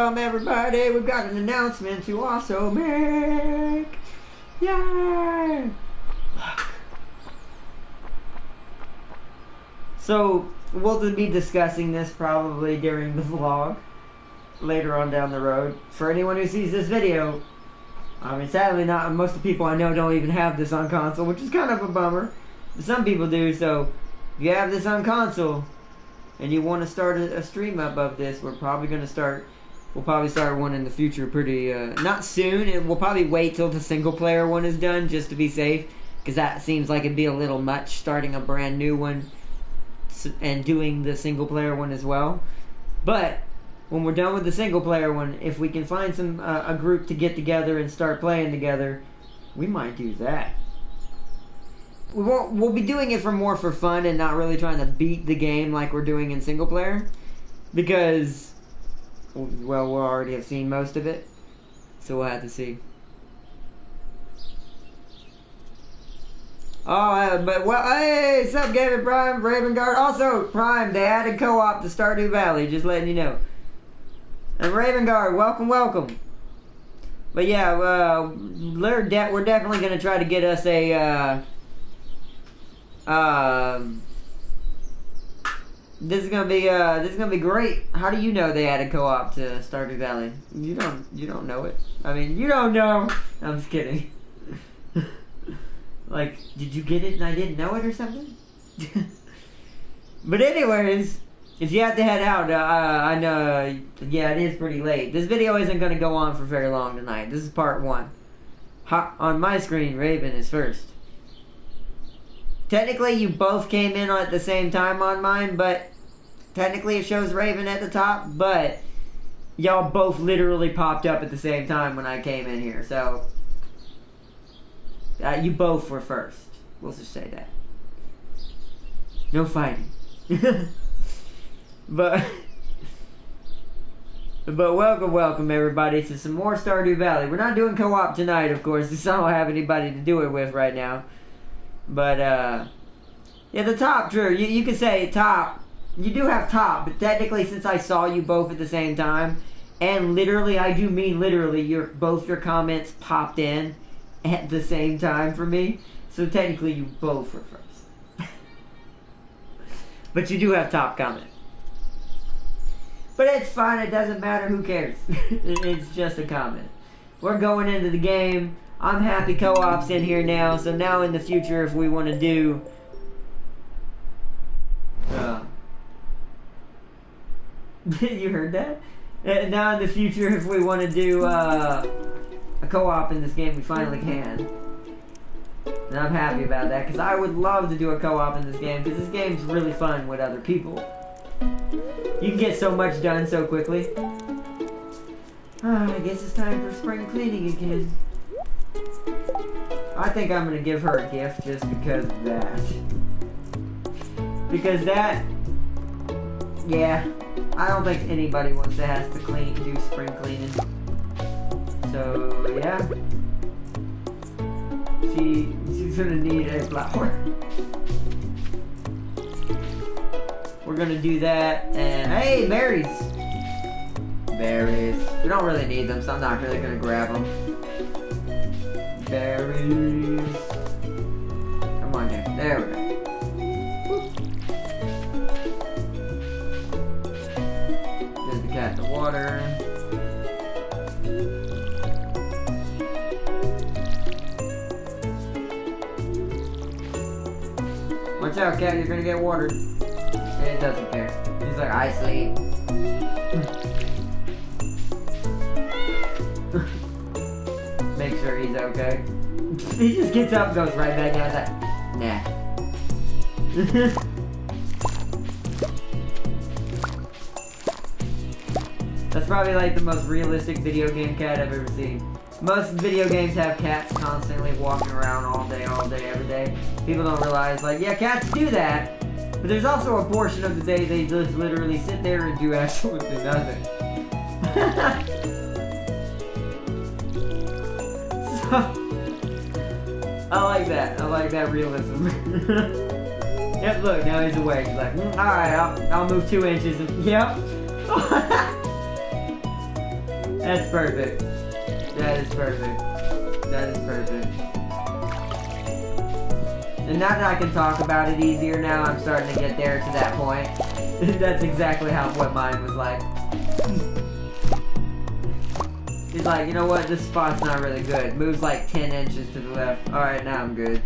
welcome everybody. We've got an announcement to also make. Yay! So, we'll be discussing this probably during the vlog later on down the road. For anyone who sees this video, I mean, sadly not, most of the people I know don't even have this on console, which is kind of a bummer. But some people do, so if you have this on console and you want to start a stream up of this, we're probably going to start, we'll probably start one in the future pretty, not soon, we'll probably wait till the single player one is done just to be safe, because that seems like it'd be a little much starting a brand new one and doing the single player one as well. But when we're done with the single player one, if we can find some a group to get together and start playing together, we might do that. We'll be doing it more for fun and not really trying to beat the game like we're doing in single player, because, well, we'll already have seen most of it, so we'll have to see. Oh, but, well, hey, what's up, Gavin Prime, Raven Guard? Also, Prime, they added co-op to Stardew Valley, just letting you know. And Raven Guard, welcome, welcome. But yeah, we're definitely going to try to get us a, this is gonna be great. How do you know they added co-op to Stardew Valley? You don't know it. I mean, you don't know. I'm just kidding. Like, did you get it and I didn't know it or something? But anyways, if you have to head out, I know, yeah, it is pretty late. This video isn't gonna go on for very long tonight. This is part 1. On my screen, Raven is first. Technically, you both came in at the same time on mine, but technically it shows Raven at the top, but y'all both literally popped up at the same time when I came in here, so you both were first. We'll just say that. No fighting. But welcome everybody to some more Stardew Valley. We're not doing co-op tonight, of course, because I don't have anybody to do it with right now. But, yeah, the top, Drew, you can say top. You do have top, but technically, since I saw you both at the same time, and literally, I do mean literally, both your comments popped in at the same time for me, so technically, you both were first. But you do have top comment. But it's fine, it doesn't matter, who cares? It's just a comment. We're going into the game. I'm happy co-op's in here now, so now in the future if we want to do you heard that? Now in the future if we want to do a co-op in this game, we finally can. And I'm happy about that, because I would love to do a co-op in this game, because this game's really fun with other people. You can get so much done so quickly. I guess it's time for spring cleaning again. I think I'm gonna give her a gift just because of that. Because that, yeah, I don't think anybody wants to have to do spring cleaning. So yeah, she's gonna need a flower. We're gonna do that, and hey, berries. Berries. We don't really need them, so I'm not really gonna grab them. Berries. Come on, Nick. There we go. Give the cat the water. Watch out, cat. You're gonna get watered. It doesn't care. He's like, I sleep. Make sure he's okay. He just gets up and goes right back down. He's like, nah. That's probably like the most realistic video game cat I've ever seen. Most video games have cats constantly walking around all day, every day. People don't realize, like, yeah, cats do that. But there's also a portion of the day they just literally sit there and do absolutely nothing. I like that. I like that realism. Yep, look, now he's awake. He's like, alright, I'll move 2 inches. Yep. That's perfect. That is perfect. That is perfect. And now that I can talk about it easier now, I'm starting to get there to that point. That's exactly what mine was like. He's like, you know what, this spot's not really good. Moves like 10 inches to the left. Alright, now I'm good.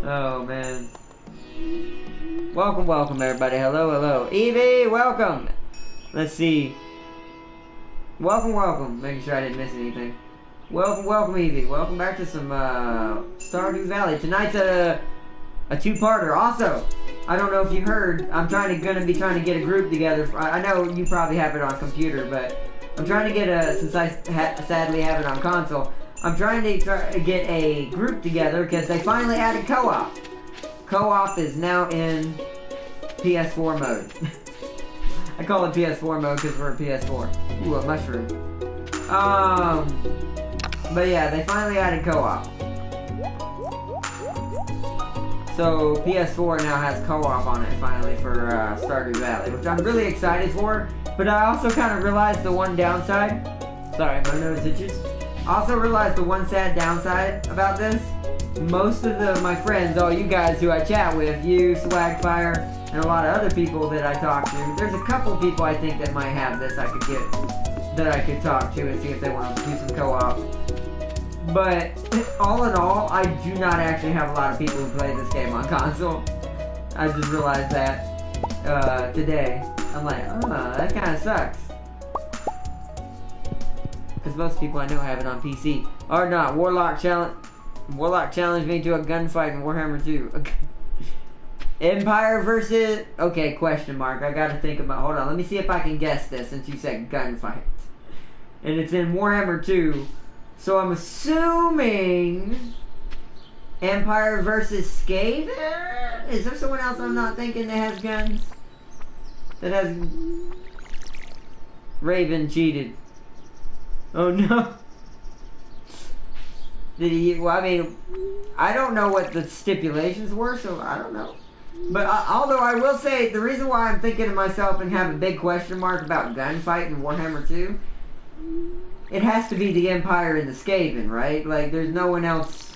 Oh, man. Welcome, welcome, everybody. Hello, hello. Evie, welcome! Let's see. Welcome, welcome. Making sure I didn't miss anything. Welcome, welcome, Evie. Welcome back to some, Stardew Valley. Tonight's a two-parter. Also, I don't know if you heard, I'm gonna be trying to get a group together. I know you probably have it on computer, but I'm trying to get since I sadly have it on console, I'm trying to get a group together because they finally added co-op. Co-op is now in PS4 mode. I call it PS4 mode because we're a PS4. Ooh, a mushroom. But yeah, they finally added co-op. So PS4 now has co-op on it finally for Stardew Valley, which I'm really excited for. But I also kind of realized the one downside. Sorry, my nose itches. I also realized the one sad downside about this. Most of my friends, all you guys who I chat with, you, Swagfire, and a lot of other people that I talk to, there's a couple people I think that might have this that I could talk to and see if they want to do some co-op. But all in all, I do not actually have a lot of people who play this game on console. I just realized that today. I'm like, oh, that kind of sucks. Because most people I know have it on PC. Or not. Warlock challenged me to a gunfight in Warhammer 2. Empire versus... Okay, question mark. I gotta think about... Hold on, let me see if I can guess this since you said gunfight. And it's in Warhammer 2. So I'm assuming... Empire versus Skaven? Is there someone else I'm not thinking that has guns? That has... Raven cheated. Oh no. Did he... Well, I mean... I don't know what the stipulations were, so I don't know. But although I will say, the reason why I'm thinking to myself and have a big question mark about gunfight in Warhammer 2, it has to be the Empire and the Skaven, right? Like, there's no one else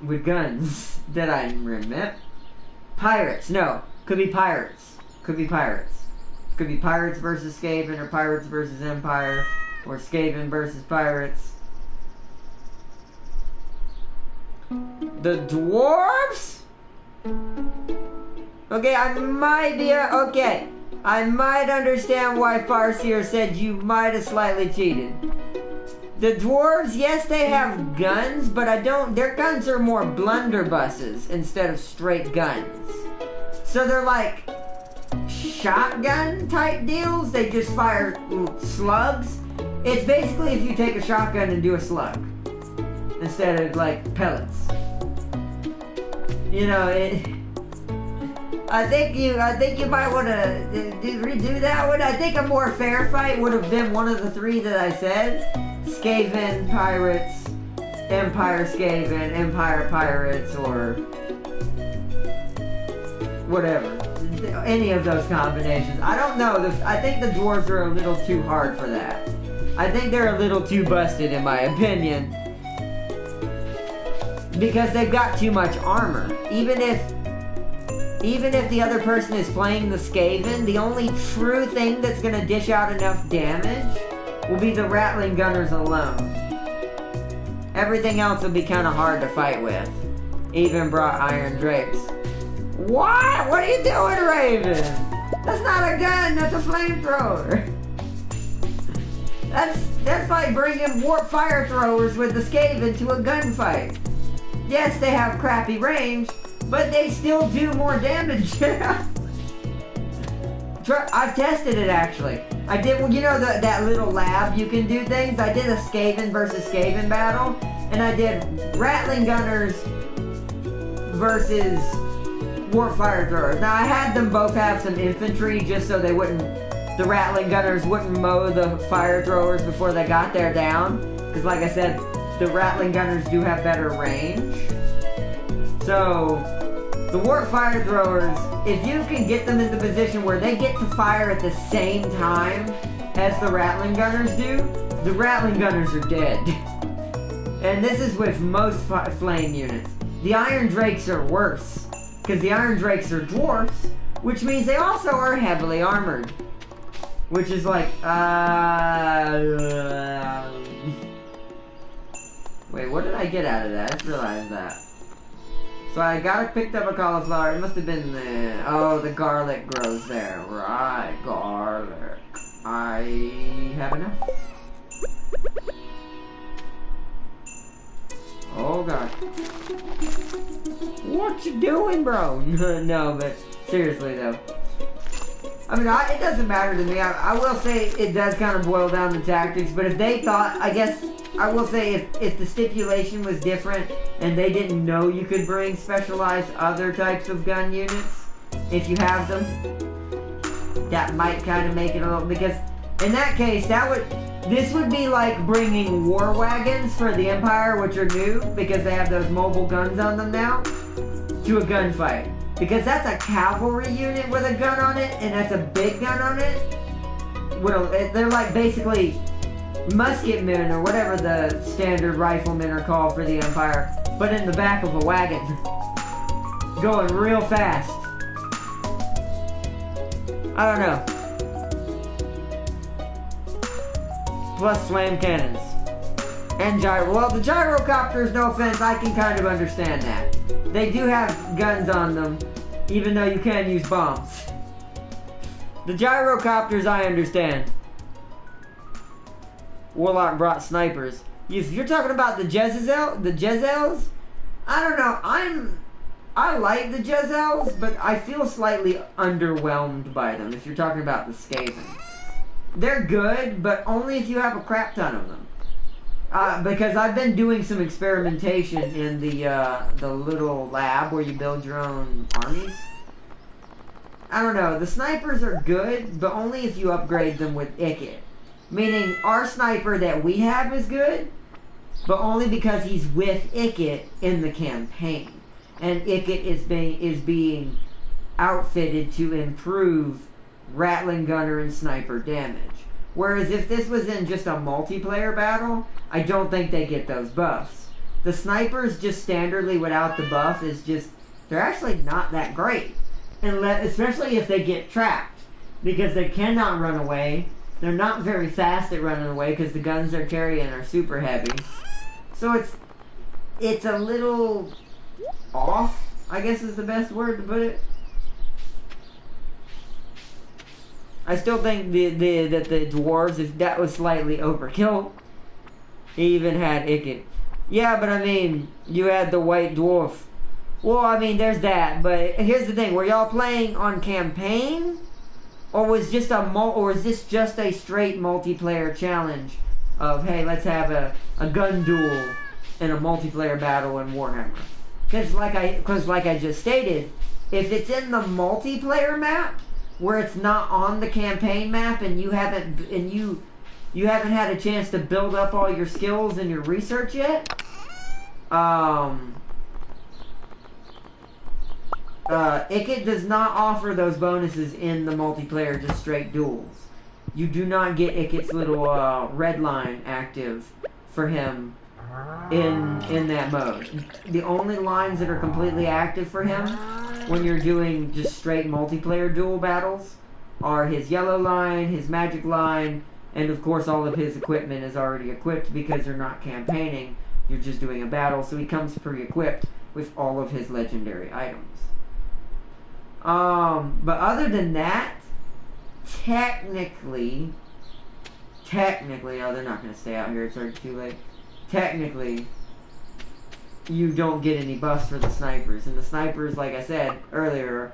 with guns that I remember. Pirates, no. Could be pirates. Could be pirates. Could be pirates versus Skaven, or pirates versus Empire, or Skaven versus pirates. The dwarves? Okay, I might be okay. I might understand why Farseer said you might have slightly cheated. The dwarves, yes, they have guns, but their guns are more blunderbusses instead of straight guns. So they're like shotgun type deals. They just fire slugs. It's basically if you take a shotgun and do a slug instead of like pellets. You know, I think you might want to redo that one. I think a more fair fight would have been one of the three that I said. Skaven, Pirates, Empire Skaven, Empire Pirates, or whatever. Any of those combinations. I don't know. I think the dwarves are a little too hard for that. I think they're a little too busted in my opinion. Because they've got too much armor. Even if the other person is playing the Skaven, the only true thing that's gonna dish out enough damage will be the Rattling Gunners alone. Everything else will be kind of hard to fight with. Even brought Iron Drapes. What? What are you doing, Raven? That's not a gun, that's a flamethrower. That's like bringing warp fire throwers with the Skaven to a gunfight. Yes, they have crappy range, but they still do more damage. I've tested it actually. I did, well, you know that little lab you can do things? I did a Skaven versus Skaven battle, and I did Rattling Gunners versus Warp Fire Throwers. Now I had them both have some infantry just so the Rattling Gunners wouldn't mow the fire throwers before they got there down. Because like I said, the Rattling Gunners do have better range. So, The warp fire throwers, if you can get them in the position where they get to fire at the same time as the Rattling Gunners do, the Rattling Gunners are dead. And this is with most flame units. The Iron Drakes are worse, because the Iron Drakes are dwarfs, which means they also are heavily armored. Which is like, wait, what did I get out of that? I just realized that. So I picked up a cauliflower. It must have been the... Oh, the garlic grows there. Right, garlic. I have enough. Oh, God. What you doing, bro? No, but seriously, though. I mean, it doesn't matter to me. I will say it does kind of boil down to tactics, but if they thought... I guess... I will say if the stipulation was different and they didn't know you could bring specialized other types of gun units, if you have them, that might kind of make it a little, because in that case, this would be like bringing war wagons for the Empire, which are new, because they have those mobile guns on them now, to a gunfight. Because that's a cavalry unit with a gun on it, and that's a big gun on it. They're like basically musketmen or whatever the standard riflemen are called for the Empire, but in the back of a wagon, going real fast. I don't know. Plus flame cannons and gyro. Well, the gyrocopters, no offense, I can kind of understand that. They do have guns on them, even though you can use bombs. The gyrocopters, I understand. Warlock brought snipers. If you're talking about the Jezels, I don't know. I like the Jezels, but I feel slightly underwhelmed by them. If you're talking about the Skaven, they're good, but only if you have a crap ton of them. Because I've been doing some experimentation in the little lab where you build your own armies. I don't know. The snipers are good, but only if you upgrade them with Ikit. Meaning, our sniper that we have is good, but only because he's with Ikit in the campaign. And Ikit is being outfitted to improve Rattling Gunner and Sniper damage. Whereas if this was in just a multiplayer battle, I don't think they get those buffs. The snipers just standardly without the buff is just, they're actually not that great. Especially if they get trapped. Because they cannot run away. They're not very fast at running away because the guns they're carrying are super heavy. So it's a little off, I guess is the best word to put it. I still think that the dwarves, that was slightly overkill. He even had Ikit. Yeah, but I mean, you had the white dwarf. Well, I mean, there's that. But here's the thing: were y'all playing on campaign? Or was just or is this just a straight multiplayer challenge of, hey, let's have a gun duel in a multiplayer battle in Warhammer? Because like I just stated, if it's in the multiplayer map where it's not on the campaign map and you haven't had a chance to build up all your skills and your research yet, Ikit does not offer those bonuses in the multiplayer, just straight duels. You do not get Ikit's little red line active for him in that mode. The only lines that are completely active for him when you're doing just straight multiplayer duel battles are his yellow line, his magic line, and of course all of his equipment is already equipped because you're not campaigning, you're just doing a battle, so he comes pre-equipped with all of his legendary items. But other than that, technically, oh, they're not going to stay out here, it's already too late. Technically, you don't get any buffs for the snipers. And the snipers, like I said earlier,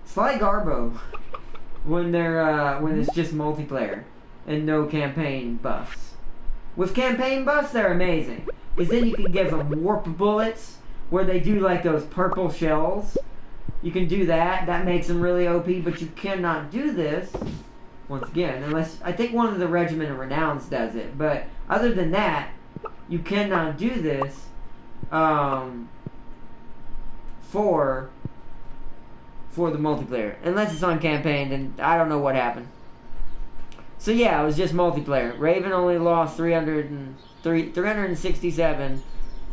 slight garbo when it's just multiplayer and no campaign buffs. With campaign buffs, they're amazing. Because then you can give them warp bullets, where they do like those purple shells. You can do that. That makes them really OP, but you cannot do this, once again, unless, I think one of the Regiment of Renowns does it, but other than that, you cannot do this for the multiplayer. Unless it's on campaign, then I don't know what happened. So yeah, it was just multiplayer. Raven only lost 367.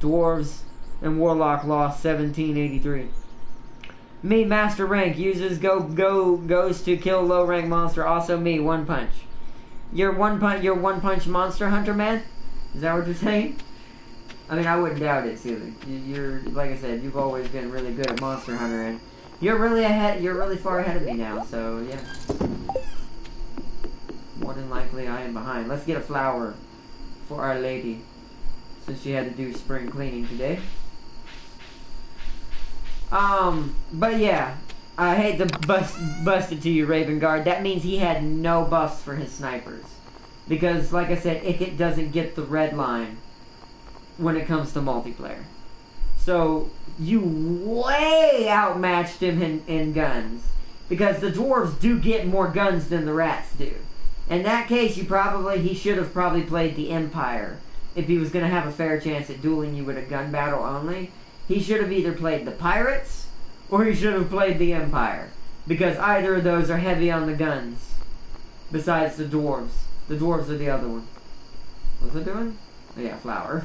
Dwarves and Warlock lost 1783. Me, Master Rank, uses goes to kill low rank monster. Also me, one punch. You're one punch monster hunter, man? Is that what you're saying? I mean, I wouldn't doubt it, Sealy. You're, like I said, you've always been really good at monster hunter, and you're really far ahead of me now, so yeah. More than likely I am behind. Let's get a flower for Our Lady, since she had to do spring cleaning today. But yeah, I hate to bust it to you, Raven Guard. That means he had no buffs for his snipers. Because, like I said, it doesn't get the red line when it comes to multiplayer. So, you way outmatched him in guns. Because the dwarves do get more guns than the rats do. In that case, he should have probably played the Empire. If he was going to have a fair chance at dueling you with a gun battle only. He should have either played the Pirates, or he should have played the Empire. Because either of those are heavy on the guns. Besides the dwarves. The dwarves are the other one. What's it doing? Oh yeah, flower.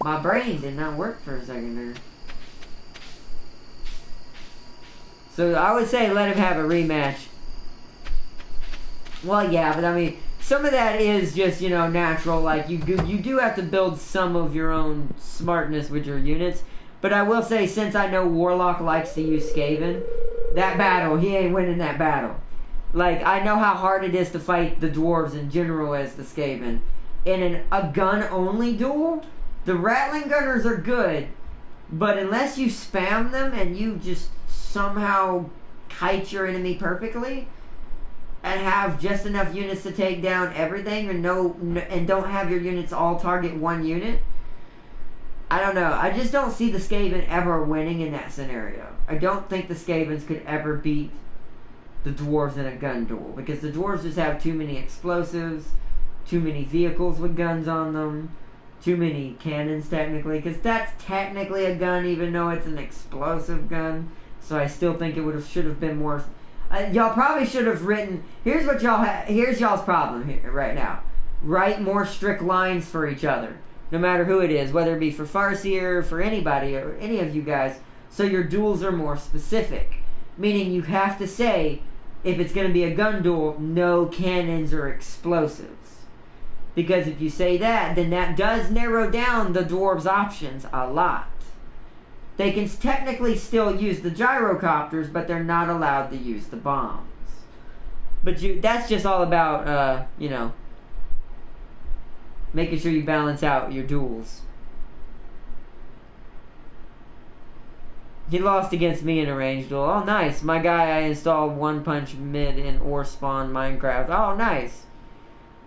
My brain did not work for a second there. So I would say let him have a rematch. Well, yeah, but I mean, some of that is just, you know, natural. Like, you do have to build some of your own smartness with your units. But I will say, since I know Warlock likes to use Skaven, that battle, he ain't winning that battle. Like, I know how hard it is to fight the dwarves in general as the Skaven. In a gun-only duel, the Rattling Gunners are good, but unless you spam them and you just somehow kite your enemy perfectly, and have just enough units to take down everything, and don't have your units all target one unit, I don't know. I just don't see the Skaven ever winning in that scenario. I don't think the Skavens could ever beat the dwarves in a gun duel, because the dwarves just have too many explosives, too many vehicles with guns on them, too many cannons technically, because that's technically a gun even though it's an explosive gun. So I still think it should have been more. Y'all probably should have written. Here's what y'all. Here's y'all's problem here right now. Write more strict lines for each other, no matter who it is, whether it be for Farseer, for anybody, or any of you guys. So your duels are more specific, meaning you have to say, if it's going to be a gun duel, no cannons or explosives. Because if you say that, then that does narrow down the dwarves' options a lot. They can technically still use the gyrocopters, but they're not allowed to use the bombs. But that's just all about, you know, making sure you balance out your duels. He lost against me in a ranged duel. Oh, nice. My guy, I installed One Punch Mid in Ore Spawn Minecraft. Oh, nice.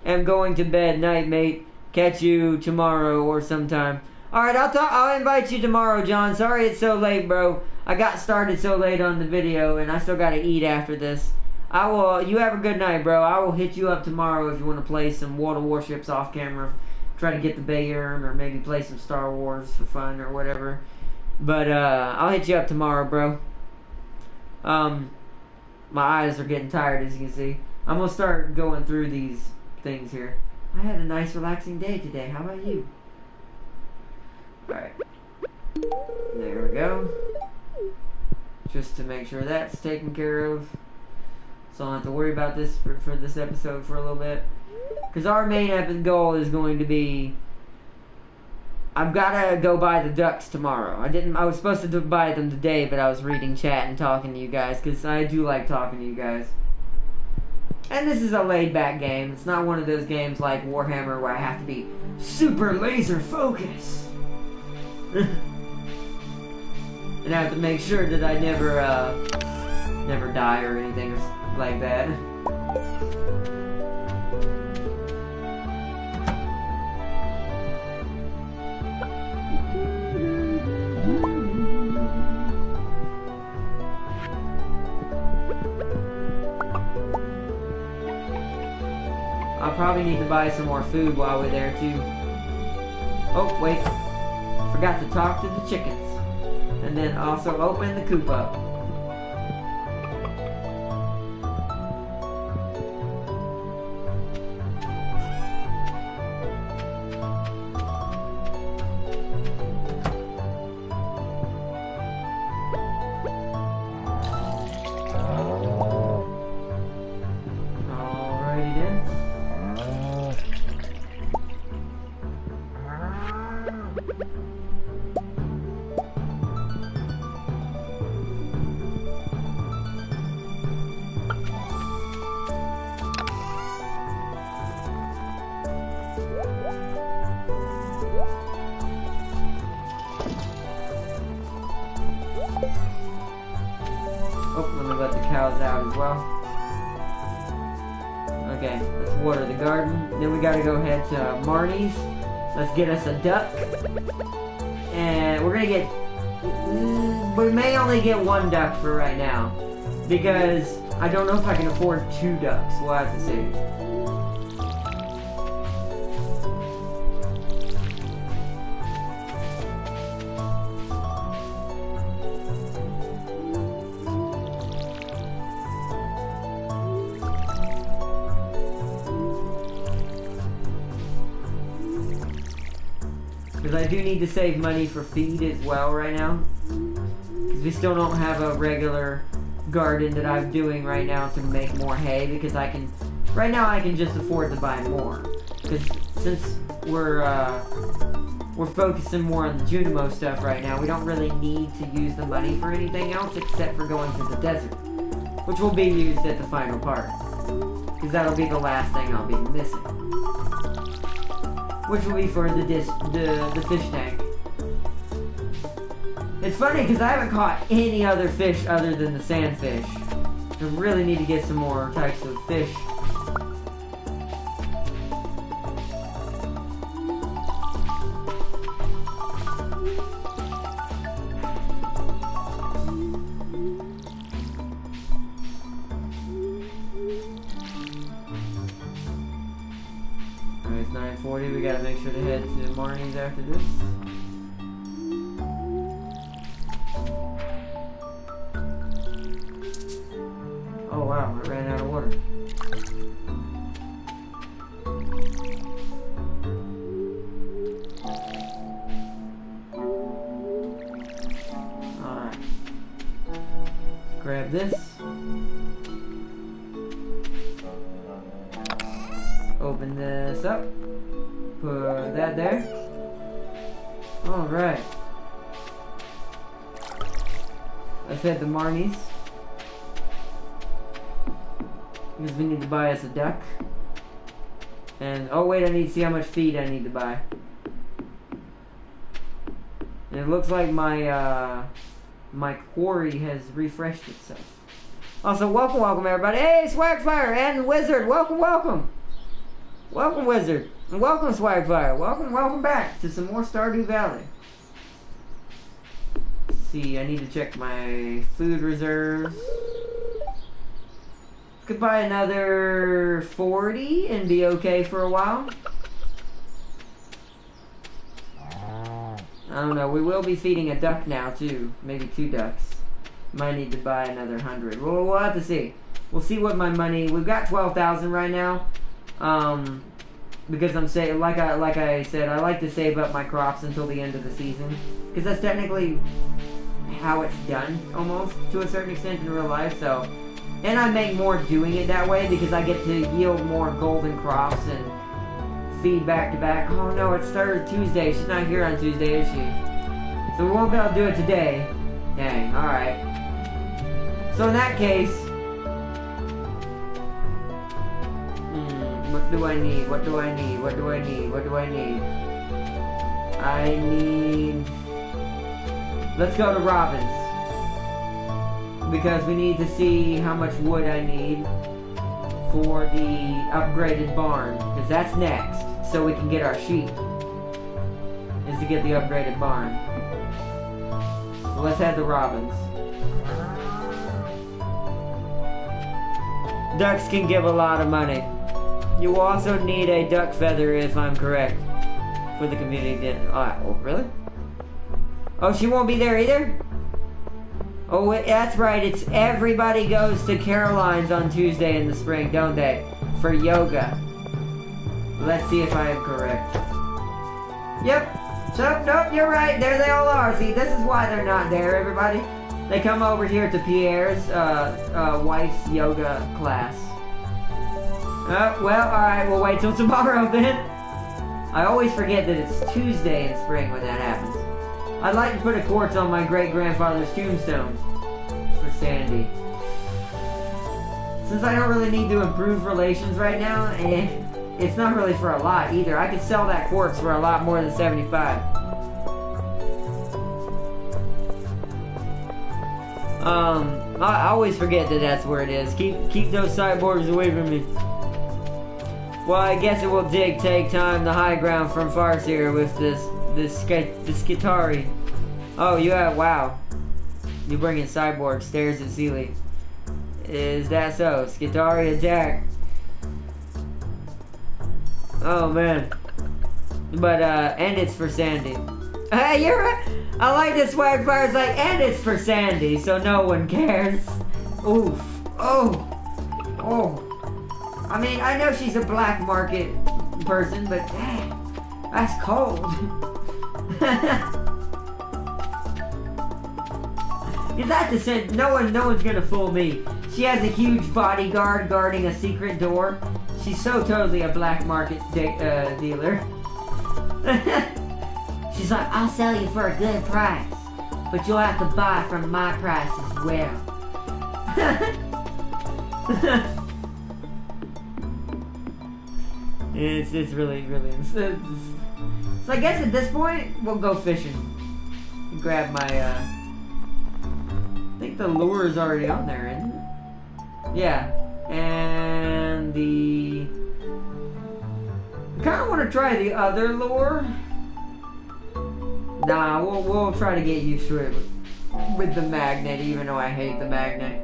I'm going to bed. Night, mate. Catch you tomorrow or sometime. Alright, I'll invite you tomorrow, John. Sorry it's so late, bro. I got started so late on the video, and I still gotta eat after this. You have a good night, bro. I will hit you up tomorrow if you want to play some World of Warships off camera. Try to get the Bayern, or maybe play some Star Wars for fun, or whatever. But, I'll hit you up tomorrow, bro. My eyes are getting tired, as you can see. I'm gonna start going through these things here. I had a nice, relaxing day today. How about you? Alright. There we go. Just to make sure that's taken care of. So I don't have to worry about this for this episode for a little bit. Because our main goal is going to be... I've got to go buy the ducks tomorrow. I was supposed to buy them today, but I was reading chat and talking to you guys. Because I do like talking to you guys. And this is a laid-back game. It's not one of those games like Warhammer where I have to be super laser focused. And I have to make sure that I never die or anything like that. I'll probably need to buy some more food while we're there too. Oh, wait. Forgot to talk to the chickens. And And then also open the coop up. Oh, let me let the cows out as well. Okay, let's water the garden. Then we gotta go head to Marnie's. Let's get us a duck. And we're gonna get... we may only get one duck for right now. Because I don't know if I can afford 2 ducks. We'll have to see. Because I do need to save money for feed as well right now. Because we still don't have a regular garden that I'm doing right now to make more hay. Because I can... right now I can just afford to buy more. Because since we're focusing more on the Junimo stuff right now, we don't really need to use the money for anything else except for going to the desert. Which will be used at the final part. Because that'll be the last thing I'll be missing. Which will be for the fish tank. It's funny because I haven't caught any other fish other than the sandfish. I really need to get some more types of fish. Alright, it's 9:40. We gotta make sure to head to Marnie's after this. Oh wow, I ran out of water. Alright. Grab this. Open this up. Put that there. Alright. Let's head to Marnie's. Because we need to buy us a duck. And, oh wait, I need to see how much feed I need to buy. And it looks like my, my quarry has refreshed itself. Also, welcome everybody. Hey, Swagfire and Wizard, welcome. Welcome, Wizard. And welcome, Swagfire. Welcome back to some more Stardew Valley. Let's see, I need to check my food reserves. Could buy another 40 and be okay for a while. I don't know, we will be feeding a duck now too. Maybe 2 ducks. Might need to buy another 100. We'll have to see. We'll see what my money... we've got 12,000 right now. Because I'm saying, like I said, I like to save up my crops until the end of the season. Because that's technically how it's done, almost, to a certain extent in real life, so... and I make more doing it that way because I get to yield more golden crops and feed back to back. Oh no, it's Tuesday. She's not here on Tuesday, is she? So we won't be able to do it today. Dang, alright. So in that case... what do I need? I need... let's go to Robin's. Because we need to see how much wood I need for the upgraded barn. Because that's next. So we can get our sheep. Is to get the upgraded barn. So let's head to Robin's. Ducks can give a lot of money. You will also need a duck feather if I'm correct. For the community dinner. Oh, really? Oh, she won't be there either? Oh, that's right. It's everybody goes to Caroline's on Tuesday in the spring, don't they? For yoga. Let's see if I am correct. Yep. So, nope, you're right. There they all are. See, this is why they're not there, everybody. They come over here to Pierre's wife's yoga class. Well, alright, we'll wait till tomorrow then. I always forget that it's Tuesday in spring when that happens. I'd like to put a quartz on my great-grandfather's tombstone. For Sandy. Since I don't really need to improve relations right now, it's not really for a lot either. I could sell that quartz for a lot more than 75. I always forget that that's where it is. Keep those sideboards away from me. Well, I guess it will take time the high ground from Farseer with this Skitari. Oh, you have, wow. You bring in sideboard, stairs and ceiling. Is that so? Skitari attack. Oh, man. But, and it's for Sandy. Hey, you're right. I like this swag fire's like, and it's for Sandy, so no one cares. Oof. Oh. Oh. I mean, I know she's a black market person, but dang, that's cold. Is that the sense? No one's gonna fool me. She has a huge bodyguard guarding a secret door. She's so totally a black market dealer. She's like, I'll sell you for a good price, but you'll have to buy from my price as well. It's really so I guess at this point we'll go fishing. Grab my I think the lure is already on there, isn't it? Yeah. And the kinda wanna try the other lure. Nah, we'll try to get used to it with the magnet, even though I hate the magnet.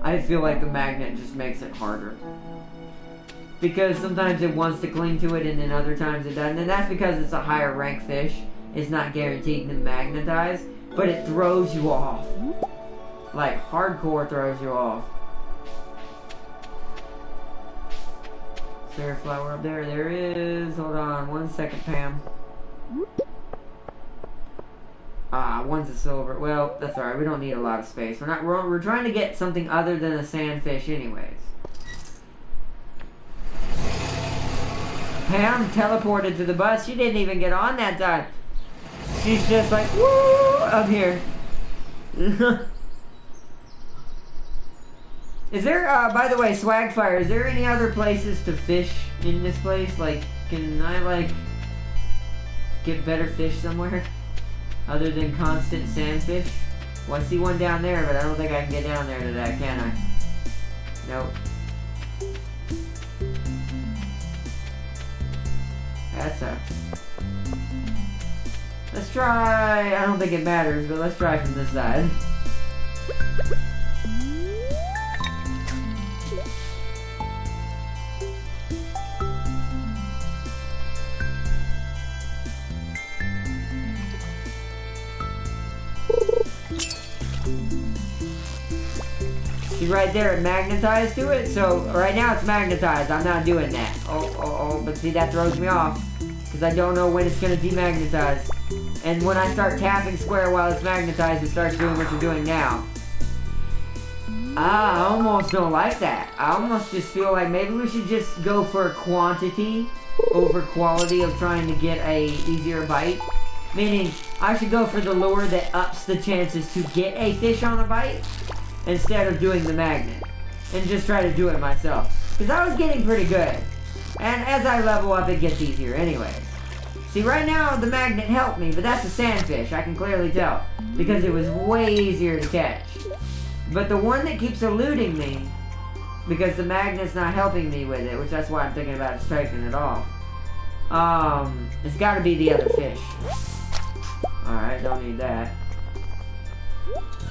I feel like the magnet just makes it harder. Because sometimes it wants to cling to it and then other times it doesn't. And that's because it's a higher rank fish. It's not guaranteed to magnetize. But it throws you off. Like, hardcore throws you off. Is there a flower up there? There is. Hold on 1 second, Pam. Ah, one's a silver. Well, that's alright. We don't need a lot of space. We're trying to get something other than a sandfish anyways. Pam teleported to the bus. She didn't even get on that time. She's just like, woo, up here. Is there, by the way, Swagfire, is there any other places to fish in this place? Like, can I, like, get better fish somewhere? Other than constant sandfish? Well, I see one down there, but I don't think I can get down there today, can I? Nope. That sucks. Let's try... I don't think it matters, but let's try from this side. See right there, it magnetized to it, so right now it's magnetized. I'm not doing that. Oh, but see, that throws me off. Because I don't know when it's going to demagnetize. And when I start tapping square while it's magnetized, it starts doing what you're doing now. I almost don't like that. I almost just feel like maybe we should just go for quantity over quality of trying to get a easier bite. Meaning, I should go for the lure that ups the chances to get a fish on a bite instead of doing the magnet. And just try to do it myself. Because I was getting pretty good. And as I level up, it gets easier anyways. See, right now, the magnet helped me, but that's a sandfish, I can clearly tell. Because it was way easier to catch. But the one that keeps eluding me, because the magnet's not helping me with it, which that's why I'm thinking about just taking it off. It's gotta be the other fish. Alright, don't need that.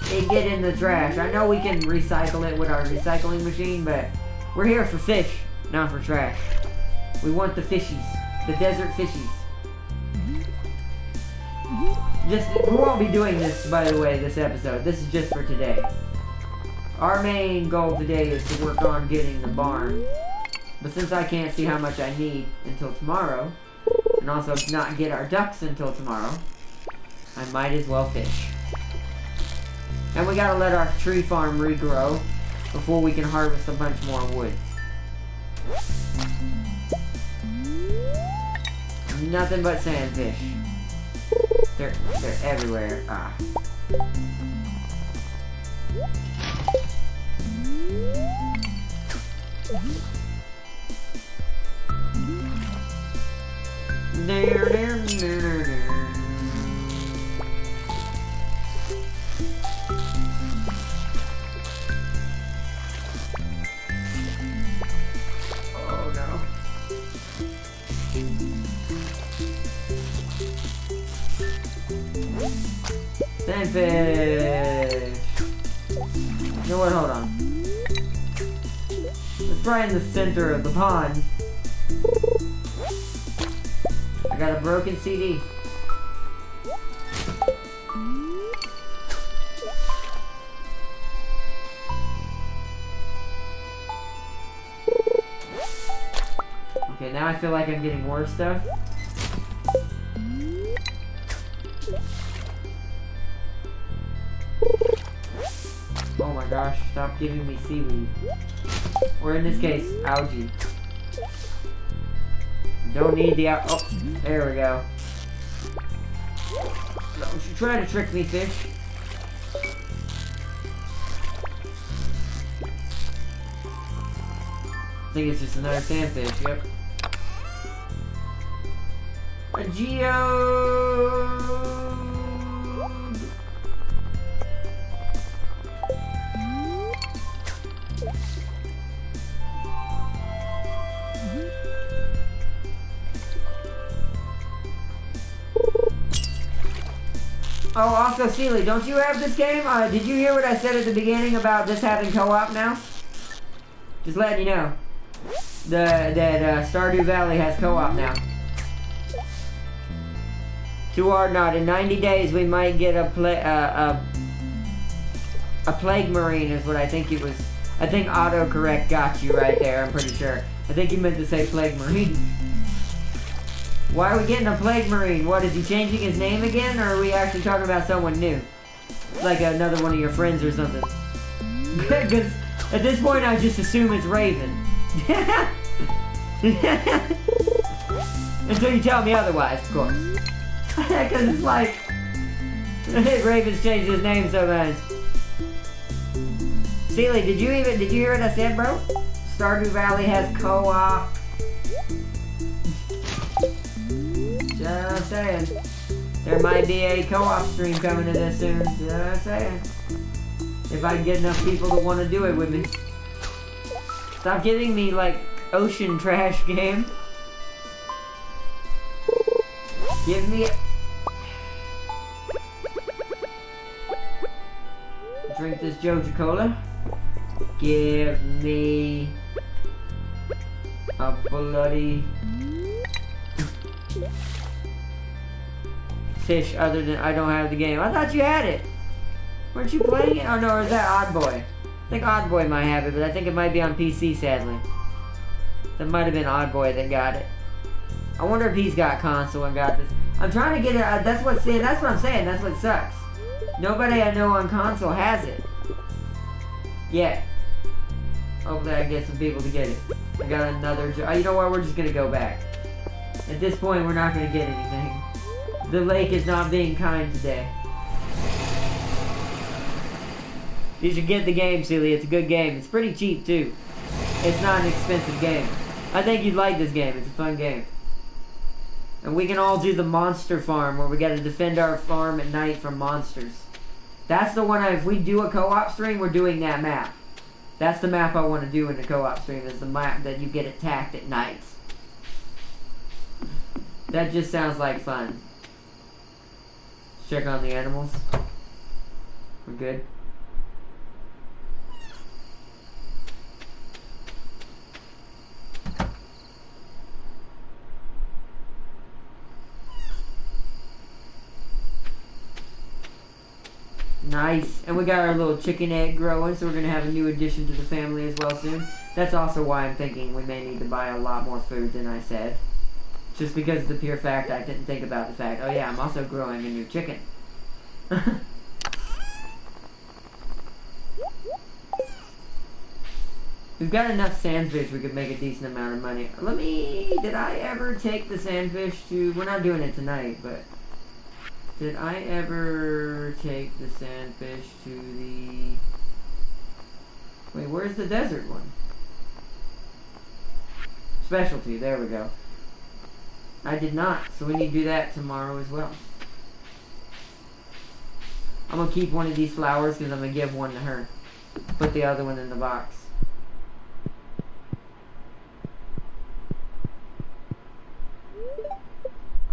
It get in the trash. I know we can recycle it with our recycling machine, but we're here for fish, not for trash. We want the fishies. The desert fishies. we won't be doing this, by the way, this episode. This is just for today. Our main goal today is to work on getting the barn. But since I can't see how much I need until tomorrow, and also not get our ducks until tomorrow, I might as well fish. And we gotta let our tree farm regrow before we can harvest a bunch more wood. Nothing but sandfish. They're everywhere. Ah. Oh no. Sandfish! You know what, hold on. Let's try in the center of the pond. I got a broken CD. Okay, now I feel like I'm getting worse stuff. Oh my gosh, stop giving me seaweed. Or in this case, algae. Don't need the oh, there we go. Don't you try to trick me, fish. I think it's just another sandfish, yep. A geode! Oh, also, Sealy, don't you have this game? Did you hear what I said at the beginning about this having co-op now? Just letting you know. That Stardew Valley has co-op now. Too hard not. In 90 days, we might get a plague marine is what I think it was. I think autocorrect got you right there, I'm pretty sure. I think you meant to say plague marine. Why are we getting a plague marine? What, is he changing his name again, or are we actually talking about someone new? Like another one of your friends or something. Because at this point I just assume it's Raven. Until you tell me otherwise, of course. Because it's like... Raven's changed his name so much. Sealy, did you hear what I said, bro? Stardew Valley has co-op. Just saying. There might be a co-op stream coming to this soon. Just saying. If I can get enough people to want to do it with me. Stop giving me, like, ocean trash game. Give me... Drink this Joja Cola. Give me... a bloody... fish other than I don't have the game. I thought you had it. Weren't you playing it? Oh no, or is that Odd Boy? I think Odd Boy might have it, but I think it might be on PC, sadly. That might have been Odd Boy that got it. I wonder if he's got console and got this. I'm trying to get it. That's what I'm saying. That's what sucks. Nobody I know on console has it. Yet. Hopefully I can get some people to get it. I got another... you know what? We're just going to go back. At this point, we're not going to get anything. The lake is not being kind today. You should get the game, Sealy. It's a good game. It's pretty cheap, too. It's not an expensive game. I think you'd like this game. It's a fun game. And we can all do the monster farm, where we gotta defend our farm at night from monsters. That's the one, if we do a co-op stream, we're doing that map. That's the map I want to do in the co-op stream, is the map that you get attacked at night. That just sounds like fun. Check on the animals. We're good. Nice. And we got our little chicken egg growing, so we're going to have a new addition to the family as well soon. That's also why I'm thinking we may need to buy a lot more food than I said. Just because of the pure fact I didn't think about the fact, oh yeah, I'm also growing a new chicken. We've got enough sandfish we could make a decent amount of money. Did I ever take the sandfish to, we're not doing it tonight, but did I ever take the sandfish to the, wait, where's the desert one? Specialty, there we go. I did not, so we need to do that tomorrow as well. I'm going to keep one of these flowers because I'm going to give one to her. Put the other one in the box.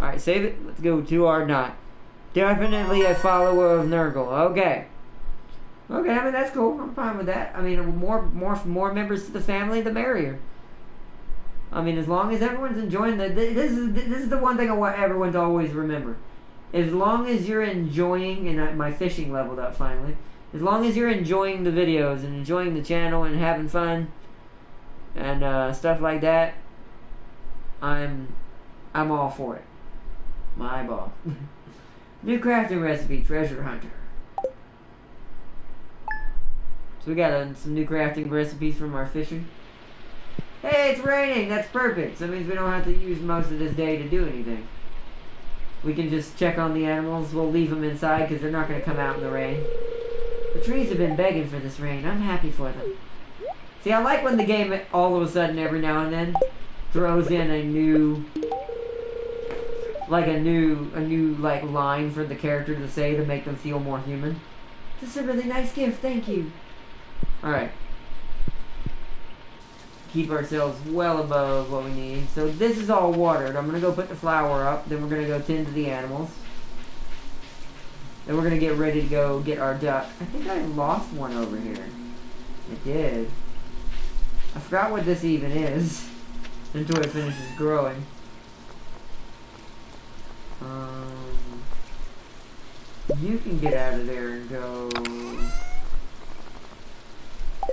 Alright, save it. Let's go to our knot. Definitely a follower of Nurgle. Okay. Okay, I mean, that's cool. I'm fine with that. I mean, more members to the family, the merrier. I mean, as long as everyone's enjoying this is the one thing I want everyone to always remember. As long as you're enjoying, and my fishing leveled up finally. As long as you're enjoying the videos and enjoying the channel and having fun and stuff like that, I'm all for it. My ball. New crafting recipe, treasure hunter. So we got some new crafting recipes from our fishing. Hey, it's raining! That's perfect. So that means we don't have to use most of this day to do anything. We can just check on the animals. We'll leave them inside because they're not going to come out in the rain. The trees have been begging for this rain. I'm happy for them. See, I like when the game all of a sudden, every now and then, throws in a new line for the character to say to make them feel more human. This is a really nice gift, thank you. Alright. Keep ourselves well above what we need. So this is all watered. I'm going to go put the flower up. Then we're going to go tend to the animals. Then we're going to get ready to go get our duck. I think I lost one over here. I did. I forgot what this even is until it finishes growing. You can get out of there and go...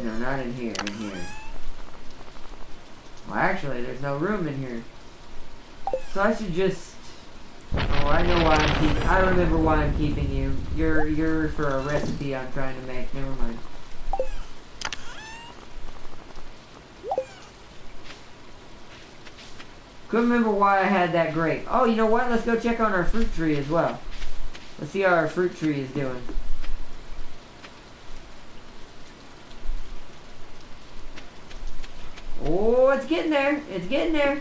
No, not in here, in here. Well, actually, there's no room in here. So I should just... Oh, I know why I'm keeping... I remember why I'm keeping you. You're for a recipe I'm trying to make. Never mind. Couldn't remember why I had that grape. Oh, you know what? Let's go check on our fruit tree as well. Let's see how our fruit tree is doing. Oh, it's getting there. It's getting there.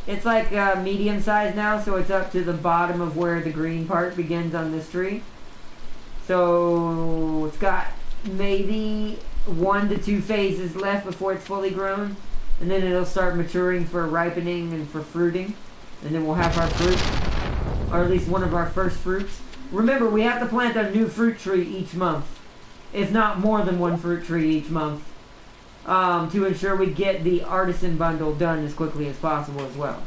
It's like medium size now, so it's up to the bottom of where the green part begins on this tree. So it's got maybe 1 to 2 phases left before it's fully grown. And then it'll start maturing for ripening and for fruiting. And then we'll have our fruit. Or at least one of our first fruits. Remember, we have to plant a new fruit tree each month. If not more than one fruit tree each month. To ensure we get the artisan bundle done as quickly as possible as well.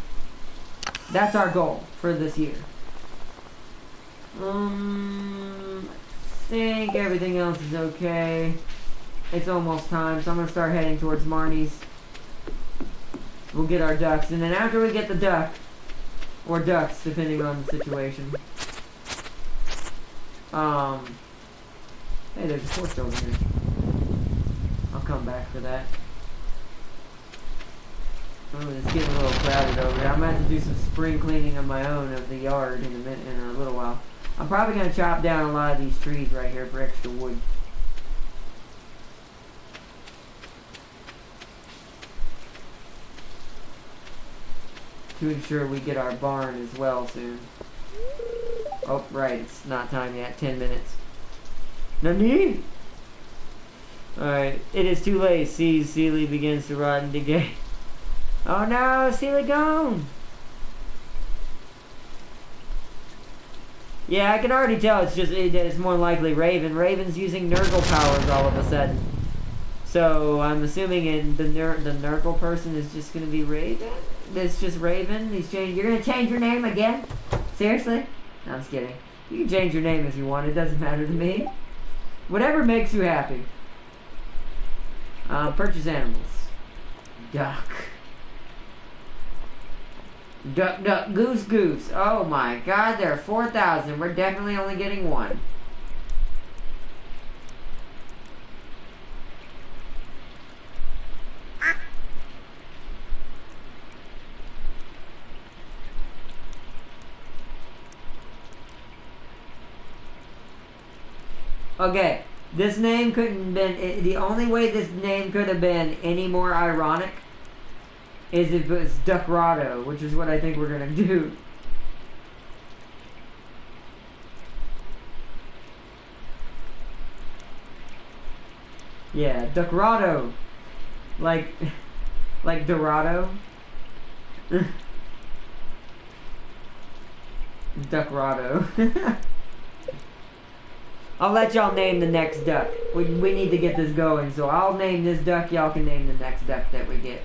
That's our goal for this year. I think everything else is okay. It's almost time, so I'm going to start heading towards Marnie's. We'll get our ducks, and then after we get the duck, or ducks, depending on the situation. Hey, there's a torch over here. I'll come back for that. Oh, it's getting a little crowded over here. I'm going to have to do some spring cleaning of my own of the yard in a little while. I'm probably going to chop down a lot of these trees right here for extra wood. To ensure we get our barn as well soon. Oh, right, it's not time yet. 10 minutes. Nani? Alright, it is too late. Sealy begins to rot and decay. Oh no, Sealy gone! Yeah, I can already tell it's just, it's more likely Raven. Raven's using Nurgle powers all of a sudden. So, I'm assuming the Nurgle person is just gonna be Raven? It's just Raven? You're gonna change your name again? Seriously? No, I'm just kidding. You can change your name if you want. It doesn't matter to me. Whatever makes you happy. Purchase animals. Duck. Duck, duck, goose, goose. Oh my god, there are 4,000. We're definitely only getting one. Okay, this name couldn't have been, the only way this name could have been any more ironic is if it was Duckrado, which is what I think we're gonna do. Yeah, Duckrado. Like Dorado. Duckrado. I'll let y'all name the next duck. We need to get this going, so I'll name this duck, y'all can name the next duck that we get.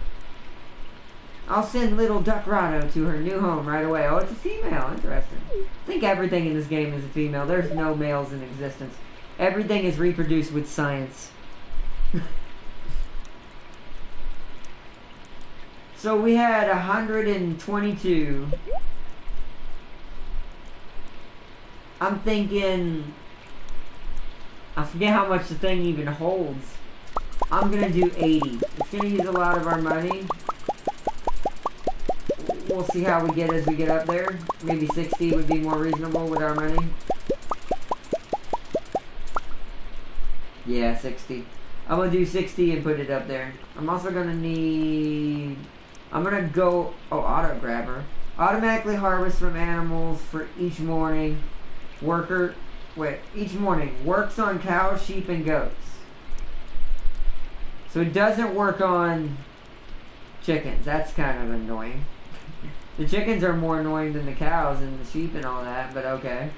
I'll send little Duckrado to her new home right away. Oh, it's a female. Interesting. I think everything in this game is a female. There's no males in existence. Everything is reproduced with science. So we had 122. I'm thinking... I forget how much the thing even holds. I'm gonna do 80. It's gonna use a lot of our money. We'll see how we get as we get up there. Maybe 60 would be more reasonable with our money. Yeah, 60. I'm gonna do 60 and put it up there. I'm also gonna need... I'm gonna go... Oh, auto grabber. Automatically harvest from animals for each morning. Worker... Wait, each morning. Works on cows, sheep, and goats. So it doesn't work on chickens. That's kind of annoying. The chickens are more annoying than the cows and the sheep and all that, but okay.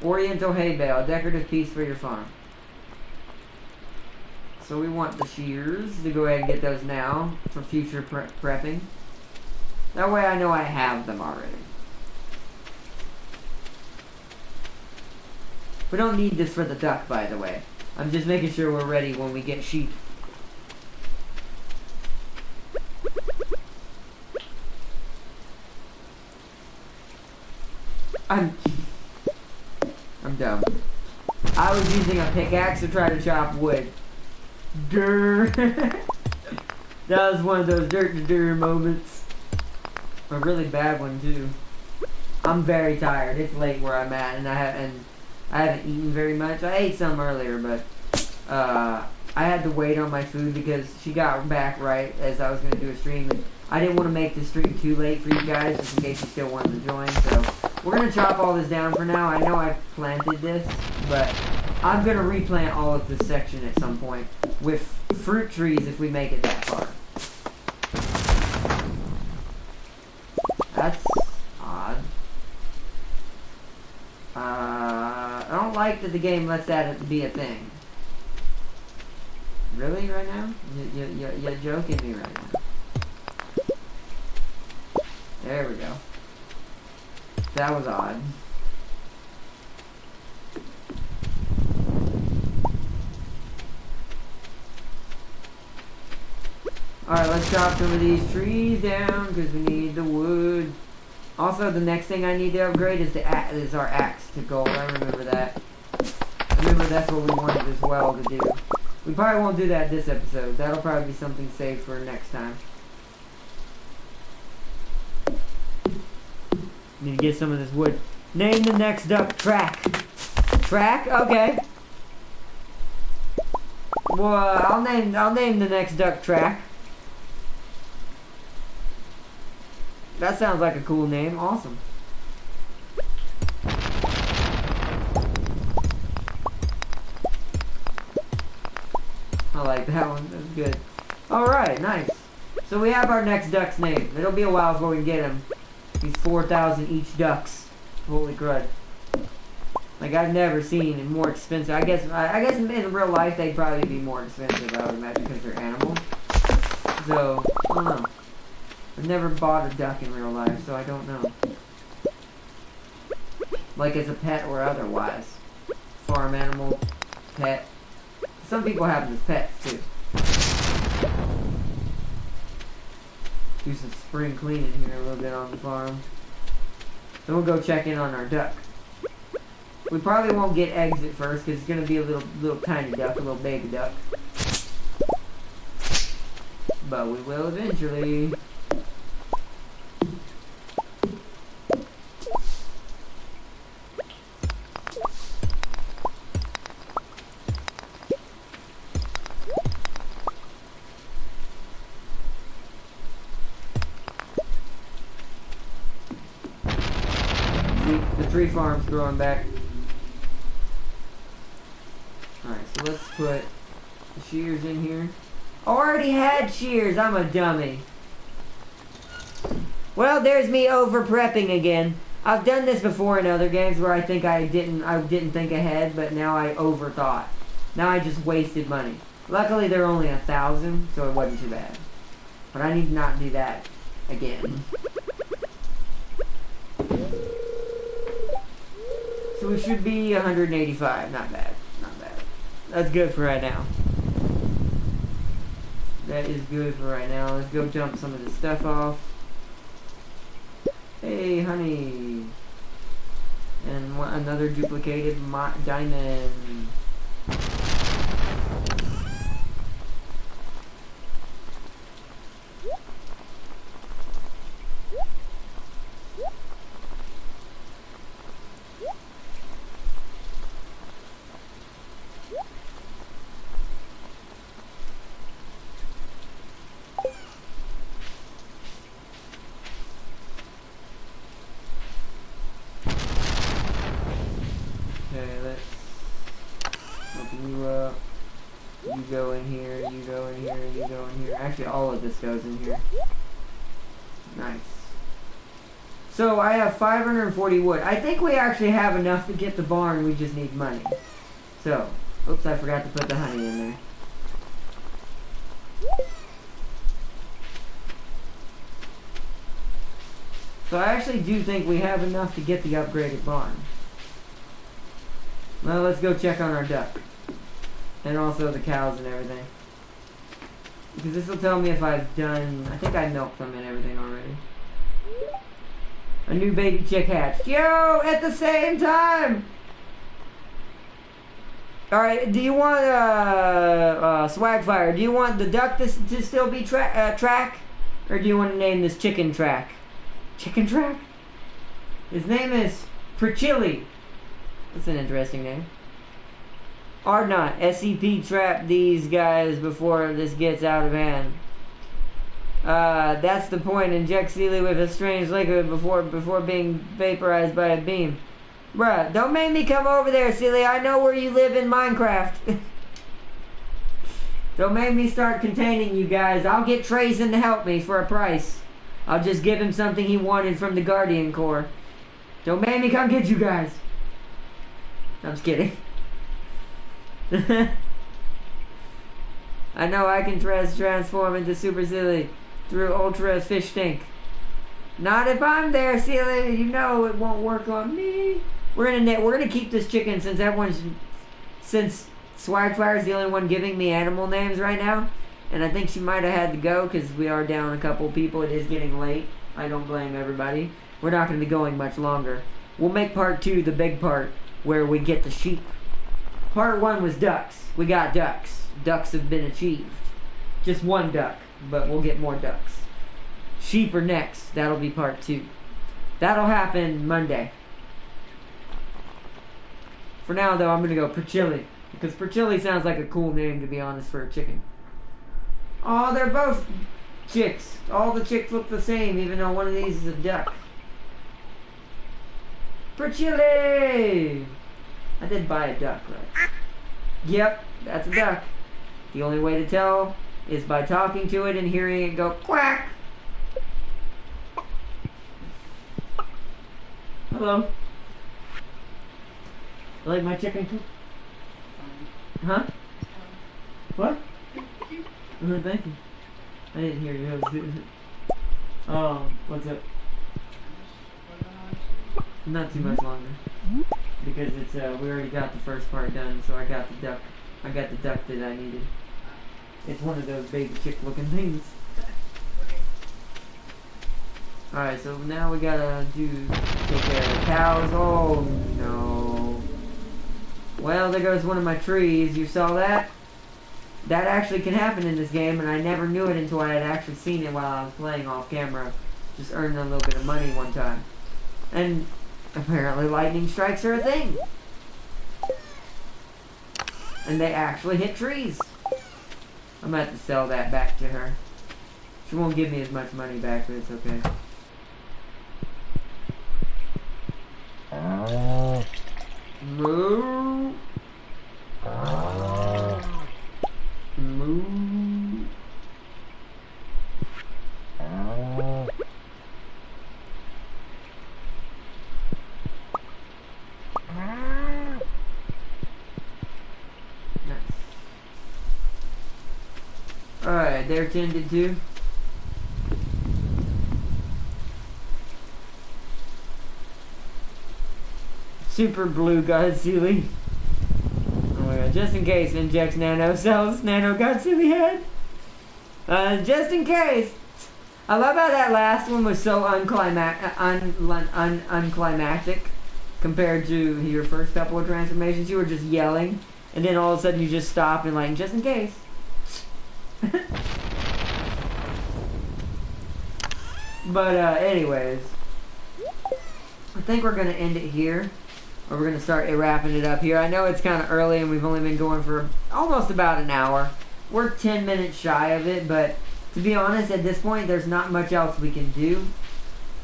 Oriental hay bale. Decorative piece for your farm. So we want the shears to go ahead and get those now for future prepping. That way I know I have them already. We don't need this for the duck, by the way. I'm just making sure we're ready when we get sheep. I'm dumb. I was using a pickaxe to try to chop wood. Durr. That was one of those dirt moments. A really bad one too. I'm very tired. It's late where I'm at, and I haven't eaten very much. I ate some earlier, but I had to wait on my food because she got back right as I was going to do a stream. And I didn't want to make the stream too late for you guys, just in case you still wanted to join. So we're going to chop all this down for now. I know I planted this, but I'm going to replant all of this section at some point with fruit trees if we make it that far. That's odd. I don't like that the game lets that be a thing. Really, right now? You're joking me right now. There we go. That was odd. Alright, let's chop some of these trees down because we need the wood. Also, the next thing I need to upgrade is our axe to gold. I remember that. I remember that's what we wanted as well to do. We probably won't do that this episode. That'll probably be something saved for next time. Need to get some of this wood. Name the next duck Track. Track? Okay. Well, I'll name the next duck Track. That sounds like a cool name. Awesome. I like that one. That's good. Alright, nice. So we have our next duck's name. It'll be a while before we can get him. These 4,000 each ducks. Holy crud. Like, I've never seen it more expensive. I guess in real life they'd probably be more expensive, I would imagine, because they're animals. So, I don't know. I've never bought a duck in real life, so I don't know. like as a pet or otherwise. Farm animal, pet. Some people have them as pets too. Do some spring cleaning here a little bit on the farm. Then we'll go check in on our duck. We probably won't get eggs at first because it's going to be a little tiny duck, a little baby duck. But we will eventually. The tree farm's growing back. Alright, so let's put the shears in here. I already had shears. I'm a dummy. Well, there's me over prepping again. I've done this before in other games where I think I didn't think ahead, but now I overthought. Now I just wasted money. Luckily, they're only 1,000, so it wasn't too bad. But I need to not do that again. So we should be 185. Not bad. Not bad. That's good for right now. That is good for right now. Let's go jump some of this stuff off. Hey, honey. And another duplicated diamond. Okay, let's open you up. You go in here, you go in here, you go in here. Actually, all of this goes in here. Nice. So, I have 540 wood. I think we actually have enough to get the barn, we just need money. So, oops, I forgot to put the honey in there. So, I actually do think we have enough to get the upgraded barn. Well, let's go check on our duck. And also the cows and everything. Because this will tell me if I've done... I think I milked them and everything already. A new baby chick hatched. Yo! At the same time! Alright, do you want, Swagfire, do you want the duck to still be Track? Or do you want to name this chicken Track? Chicken Track? His name is Perchilli. That's an interesting name. Ardnot, SCP trap these guys before this gets out of hand. That's the point. Inject Sealy with a strange liquid before being vaporized by a beam. Bruh, don't make me come over there, Sealy. I know where you live in Minecraft. Don't make me start containing you guys. I'll get Trazen to help me for a price. I'll just give him something he wanted from the Guardian Corps. Don't make me come get you guys. I'm just kidding. I know I can transform into Super Silly through Ultra Fish Tank. Not if I'm there, Silly. You know it won't work on me. We're gonna keep this chicken since Swagfire's the only one giving me animal names right now, and I think she might have had to go because we are down a couple people. It is getting late. I don't blame everybody. We're not gonna be going much longer. We'll make part 2 the big part, where we get the sheep. Part 1 was ducks. We got ducks. Ducks have been achieved. Just one duck, but we'll get more ducks. Sheep are next. That'll be part 2. That'll happen Monday. For now, though, I'm going to go Perchilli. Because Perchilli sounds like a cool name, to be honest, for a chicken. Oh, they're both chicks. All the chicks look the same, even though one of these is a duck. Perchilli! I did buy a duck, right? Yep, that's a duck. The only way to tell is by talking to it and hearing it go quack. Hello. You like my chicken coop? Huh? What? Oh, thank you. I didn't hear you. Oh, what's up? Not too much longer. because it's we already got the first part done, so I got the duck. I got the duck that I needed. It's one of those baby chick looking things. Alright, so now we gotta take care of the cows. Oh no. Well, there goes one of my trees. You saw that? That actually can happen in this game, and I never knew it until I had actually seen it while I was playing off camera. Just earning a little bit of money one time. And apparently lightning strikes are a thing. And they actually hit trees. I'm gonna have to sell that back to her. She won't give me as much money back, but it's okay. Moo. Moo. Nice. Alright, they're tended to. Super blue Godzilla. Oh my god, just in case injects nano cells, nano Godzilla head. Just in case. I love how that last one was so unclimactic compared to your first couple of transformations. You were just yelling, and then all of a sudden you just stop and like, just in case. But anyways, I think we're gonna end it here. Or we're going to start wrapping it up here. I know it's kind of early and we've only been going for almost about an hour. We're 10 minutes shy of it, but to be honest, at this point, there's not much else we can do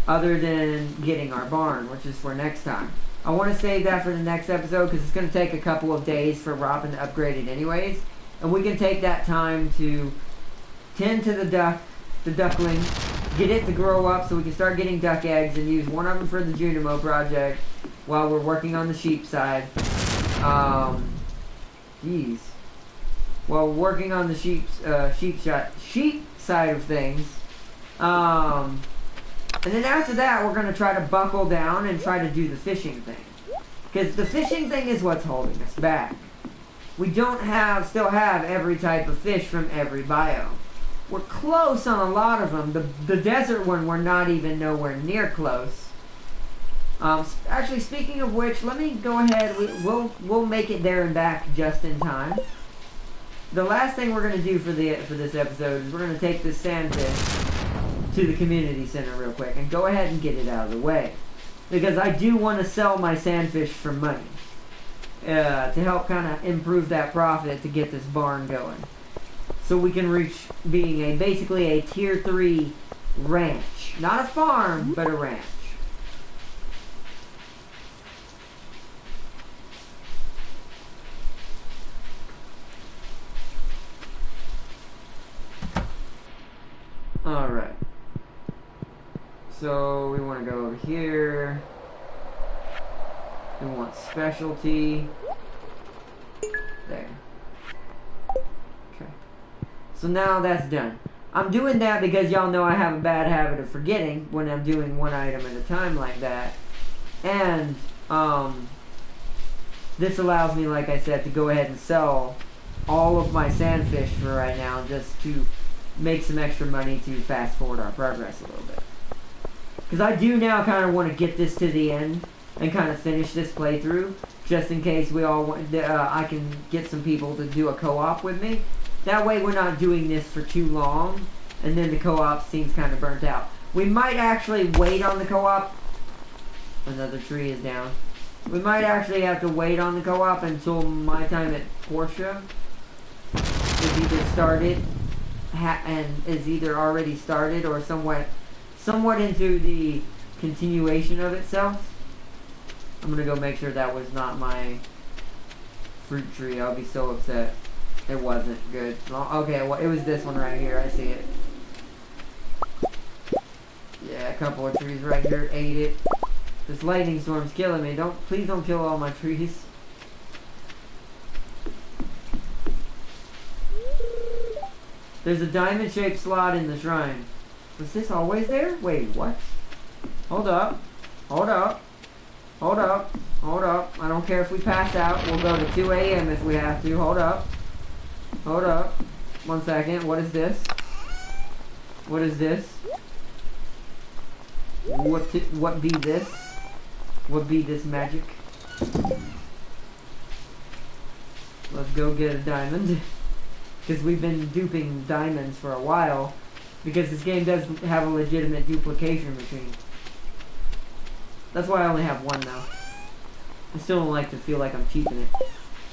other than getting our barn, which is for next time. I want to save that for the next episode because it's going to take a couple of days for Robin to upgrade it anyways. And we can take that time to tend to the duckling, get it to grow up so we can start getting duck eggs and use one of them for the Junimo project while we're working on the sheep side. Jeez. While working on the sheep side of things. And then after that, we're going to try to buckle down and try to do the fishing thing. Because the fishing thing is what's holding us back. We don't still have every type of fish from every biome. We're close on a lot of them. The desert one, we're not even nowhere near close. Actually, speaking of which, let me go ahead. We'll make it there and back just in time. The last thing we're going to do for this episode is we're going to take this sandfish to the community center real quick and go ahead and get it out of the way, because I do want to sell my sandfish for money to help kind of improve that profit to get this barn going, so we can reach being basically a tier 3 ranch, not a farm, but a ranch. Alright. So we want to go over here. We want specialty. There. Okay. So now that's done. I'm doing that because y'all know I have a bad habit of forgetting when I'm doing one item at a time like that. And, this allows me, like I said, to go ahead and sell all of my sandfish for right now just to make some extra money to fast forward our progress a little bit. Because I do now kind of want to get this to the end and kind of finish this playthrough, just in case we all want, I can get some people to do a co-op with me. That way we're not doing this for too long, and then the co-op seems kind of burnt out. We might actually wait on the co-op. Another tree is down. We might actually have to wait on the co-op until my time at Portia is either started. And is either already started or somewhat into the continuation of itself. I'm gonna go make sure that was not my fruit tree. I'll be so upset. It wasn't good. Okay, well, it was this one right here. I see it. Yeah, a couple of trees right here ate it. This lightning storm's killing me. Please don't kill all my trees. There's a diamond-shaped slot in the shrine. Was this always there? Wait, what? Hold up. Hold up. Hold up. Hold up. I don't care if we pass out. We'll go to 2 a.m. if we have to. Hold up. Hold up. 1 second. What is this? What is this? What be this? What be this magic? Let's go get a diamond. Because we've been duping diamonds for a while. Because this game does have a legitimate duplication machine. That's why I only have one now. I still don't like to feel like I'm cheating it.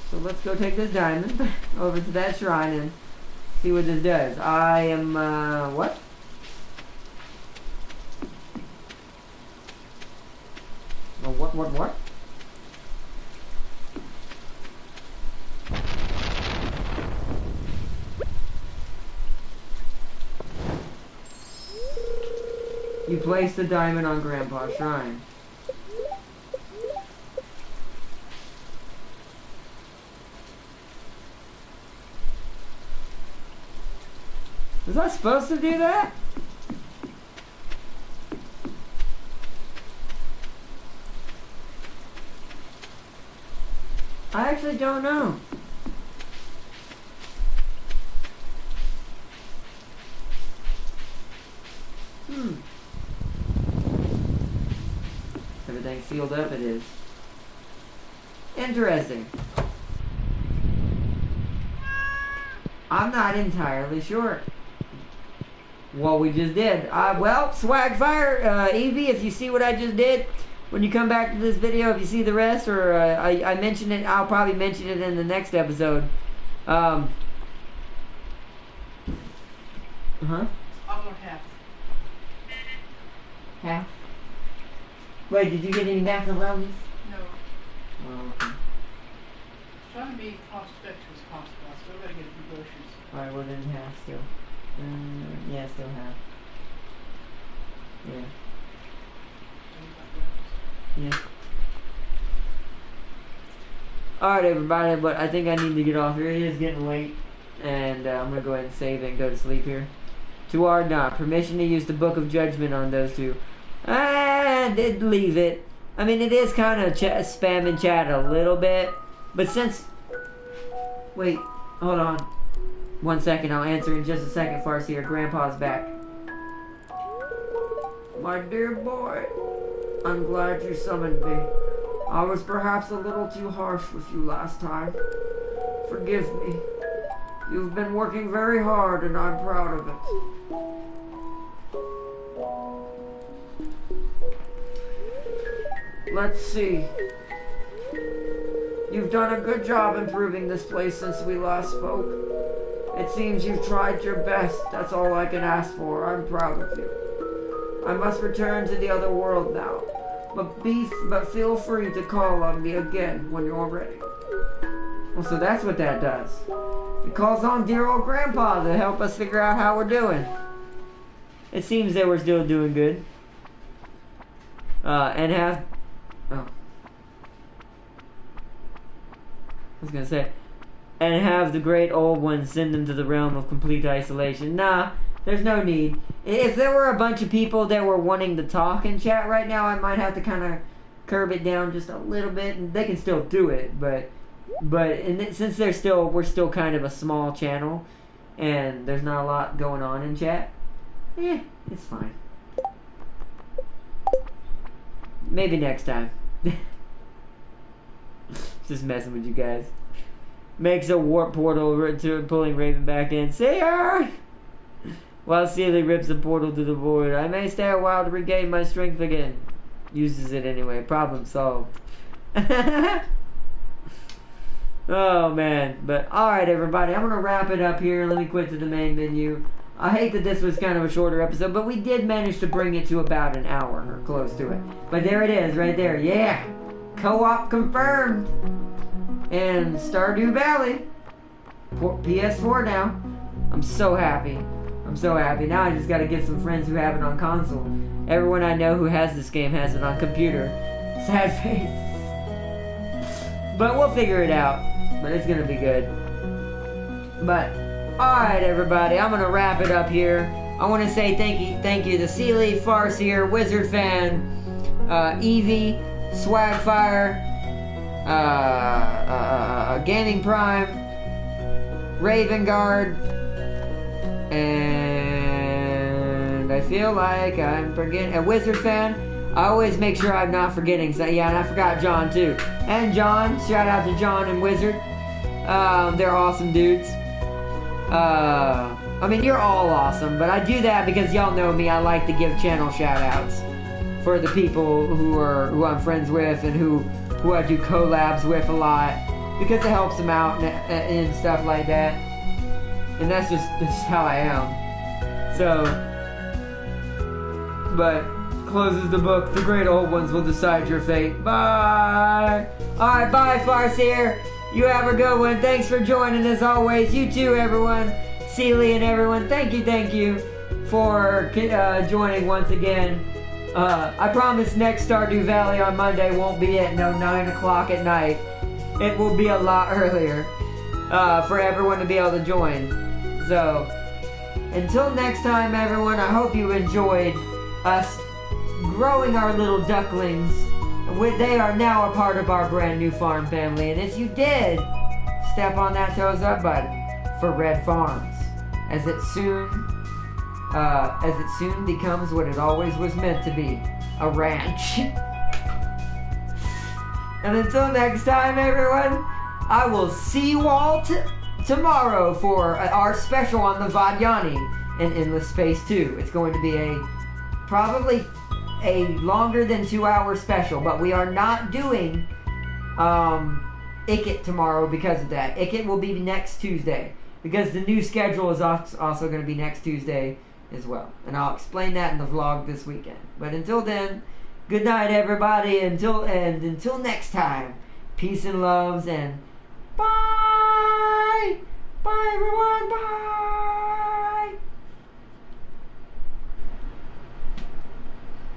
So let's go take this diamond over to that shrine and see what this does. I am, what? Oh, what? You placed the diamond on Grandpa's shrine. Was I supposed to do that? I actually don't know. Everything sealed up, it is. Interesting. I'm not entirely sure. Well, we just did. Well, swag fire, Evie, if you see what I just did, when you come back to this video, if you see the rest, or I mentioned it, I'll probably mention it in the next episode. I'll go half. Half? Wait, did you get any macaroni? No. Oh, okay. Trying to be cost effective as possible. I still gotta get a few groceries. Alright, well then half still. Yeah, still half. Yeah. Yeah. Alright everybody, but I think I need to get off here. It is getting late. And I'm going to go ahead and save it and go to sleep here. To our not. Permission to use the Book of Judgment on those two. I did leave it. I mean, it is kind of spamming chat a little bit. But since... Wait, hold on. 1 second, I'll answer in just a second. Farseer, Grandpa's back. My dear boy, I'm glad you summoned me. I was perhaps a little too harsh with you last time. Forgive me. You've been working very hard and I'm proud of it. Let's see. You've done a good job improving this place since we last spoke. It seems you've tried your best. That's all I can ask for. I'm proud of you. I must return to the other world now. But feel free to call on me again when you're ready. Well, so that's what that does. It calls on dear old Grandpa to help us figure out how we're doing. It seems that we're still doing good. And have... Oh. I was gonna say... And have the great old ones send them to the realm of complete isolation. Nah, there's no need. If there were a bunch of people that were wanting to talk in chat right now, I might have to kind of curb it down just a little bit, and they can still do it. But since we're still kind of a small channel, and there's not a lot going on in chat, it's fine. Maybe next time. Just messing with you guys. Makes a warp portal to pulling Raven back in. See her! While Sealy rips the portal to the void. I may stay a while to regain my strength again. Uses it anyway. Problem solved. Oh man. But alright everybody. I'm going to wrap it up here. Let me quit to the main menu. I hate that this was kind of a shorter episode. But we did manage to bring it to about an hour. Or close to it. But there it is. Right there. Yeah. Co-op confirmed. And Stardew Valley. PS4 now. I'm so happy. I'm so happy. Now I just gotta get some friends who have it on console. Everyone I know who has this game has it on computer. Sad face. But we'll figure it out. But it's gonna be good. But, alright everybody, I'm gonna wrap it up here. I wanna say thank you to Sealy, Farseer, Wizard Fan, Evie, Swagfire, Gaming Prime, Raven Guard, and I feel like I'm forgetting a Wizard Fan. I always make sure I'm not forgetting. So yeah, and I forgot John too. And John, shout out to John and Wizard. They're awesome dudes. I mean, you're all awesome, but I do that because y'all know me. I like to give channel shout outs for the people who I'm friends with and who I do collabs with a lot, because it helps them out and stuff like that. And that's just how I am. So, but closes the book. The great old ones will decide your fate. Bye. All right, bye, Farseer. You have a good one. Thanks for joining as always. You too, everyone. Sealy and everyone. Thank you for joining once again. I promise next Stardew Valley on Monday won't be at 9 o'clock at night. It will be a lot earlier for everyone to be able to join. So, until next time, everyone, I hope you enjoyed us growing our little ducklings. They are now a part of our brand new farm family. And if you did, step on that toes up button for Red Farms, as it soon becomes what it always was meant to be, a ranch. And until next time, everyone, I will see you all tomorrow for our special on the Vadyani in Endless Space 2. It's going to be probably a longer than 2-hour special, but we are not doing Ikit tomorrow because of that. Ikit will be next Tuesday, because the new schedule is also going to be next Tuesday as well. And I'll explain that in the vlog this weekend. But until then, good night, everybody. Until next time, peace and loves, and bye! Bye, everyone. Bye!